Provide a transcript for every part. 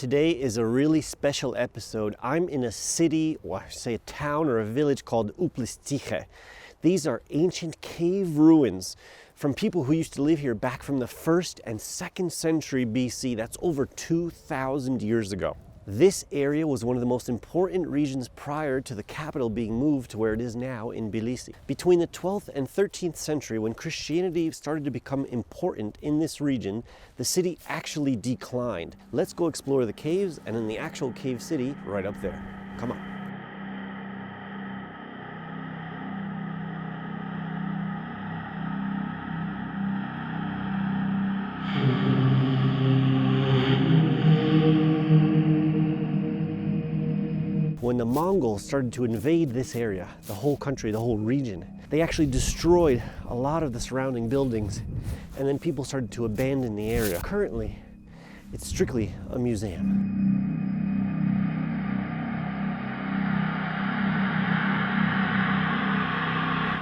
Today is a really special episode. I'm in a city, or I say a town or a village called Uplistsikhe. These are ancient cave ruins from people who used to live here back from the 1st and 2nd century BC. That's over 2,000 years ago. This area was one of the most important regions prior to the capital being moved to where it is now in Tbilisi. Between the 12th and 13th century, when Christianity started to become important in this region, the city actually declined. Let's go explore the caves and then the actual cave city right up there. Come on. When the Mongols started to invade this area, the whole country, the whole region, they actually destroyed a lot of the surrounding buildings, and then people started to abandon the area. Currently, it's strictly a museum.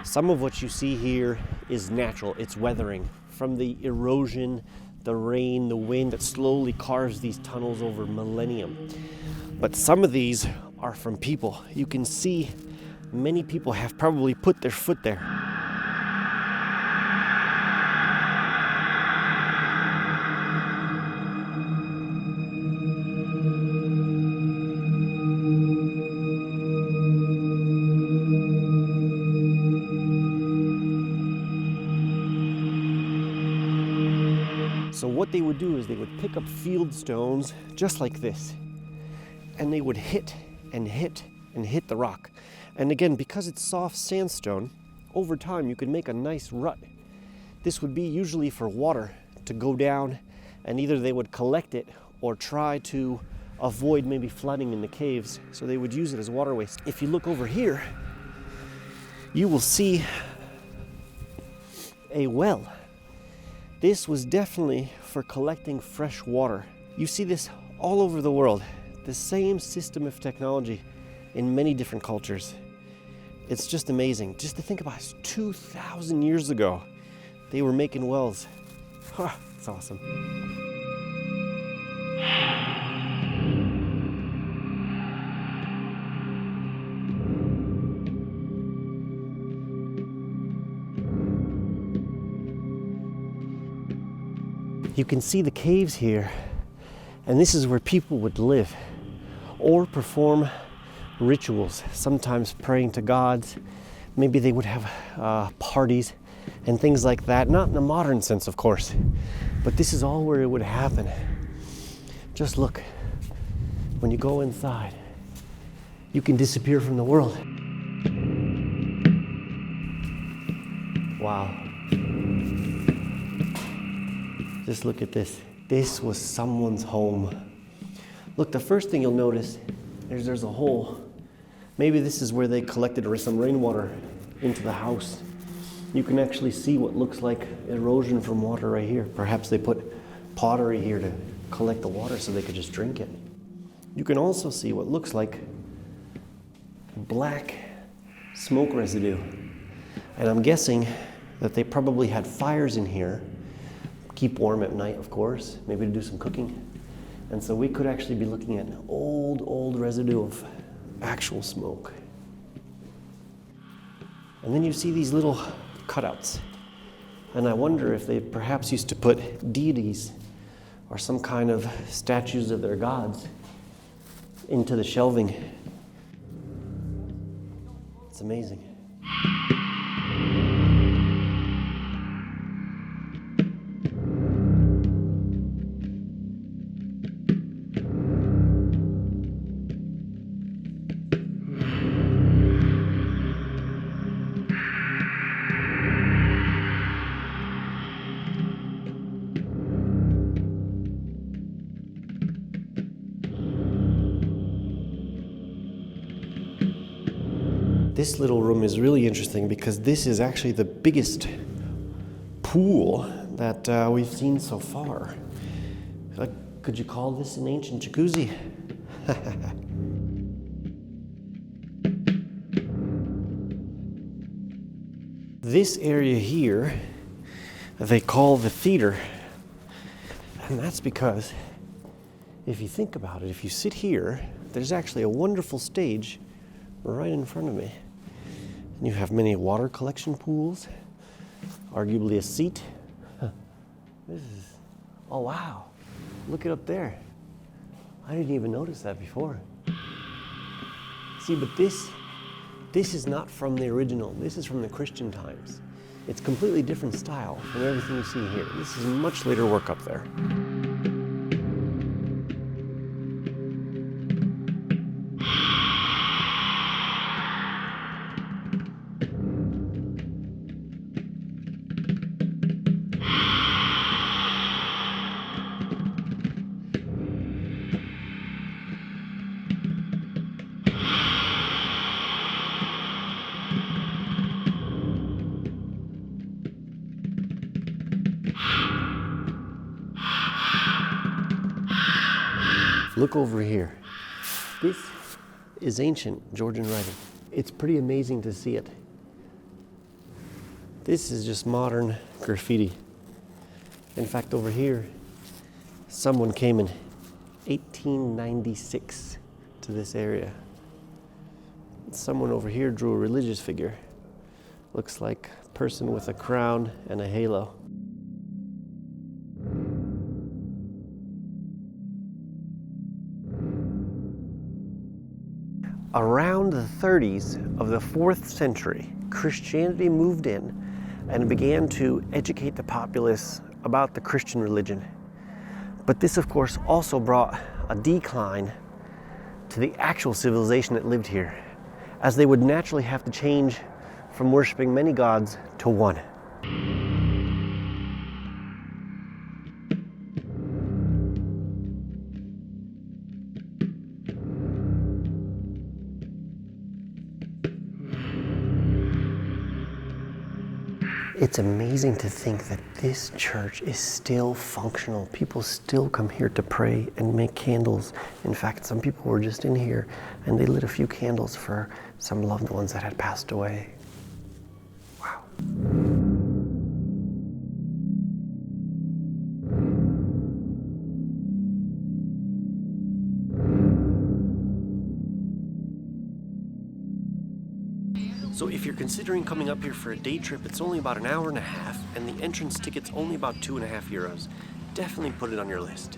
Some of what you see here is natural. It's weathering from the erosion, the rain, the wind that slowly carves these tunnels over millennium. But some of these are from people. You can see many people have probably put their foot there. So what they would do is they would pick up field stones just like this, and they would hit and hit and hit the rock. And again, because it's soft sandstone, over time you can make a nice rut. This would be usually for water to go down, and either they would collect it or try to avoid maybe flooding in the caves, so they would use it as waterways. If you look over here, you will see a well. This was definitely for collecting fresh water. You see this all over the world. The same system of technology in many different cultures. It's just amazing. Just to think about it, 2,000 years ago, they were making wells. It's awesome. You can see the caves here, and this is where people would live or perform rituals, sometimes praying to gods. Maybe they would have parties and things like that. Not in a modern sense, of course, but this is all where it would happen. Just look, when you go inside, you can disappear from the world. Wow. Just look at this. This was someone's home. Look, the first thing you'll notice is there's a hole. Maybe this is where they collected some rainwater into the house. You can actually see what looks like erosion from water right here. Perhaps they put pottery here to collect the water so they could just drink it. You can also see what looks like black smoke residue. And I'm guessing that they probably had fires in here. Keep warm at night, of course, maybe to do some cooking. And so we could actually be looking at an old residue of actual smoke. And then you see these little cutouts. And I wonder if they perhaps used to put deities or some kind of statues of their gods into the shelving. It's amazing. This little room is really interesting because this is actually the biggest pool that we've seen so far. Could you call this an ancient jacuzzi? This area here they call the theater, and that's because if you think about it, if you sit here, there's actually a wonderful stage right in front of me. And you have many water collection pools, arguably a seat. This is, oh wow, look it up there. I didn't even notice that before. See, but this is not from the original. This is from the Christian times. It's completely different style from everything you see here. This is much later work up there. Look over here. This is ancient Georgian writing. It's pretty amazing to see it. This is just modern graffiti. In fact, over here, someone came in 1896 to this area. Someone over here drew a religious figure. Looks like a person with a crown and a halo. Around the 30s of the 4th century, Christianity moved in and began to educate the populace about the Christian religion. But this, of course, also brought a decline to the actual civilization that lived here, as they would naturally have to change from worshiping many gods to one. It's amazing to think that this church is still functional. People still come here to pray and make candles. In fact, some people were just in here and they lit a few candles for some loved ones that had passed away. Wow. So if you're considering coming up here for a day trip, it's only about an hour and a half, and the entrance ticket's only about €2.50. Definitely put it on your list.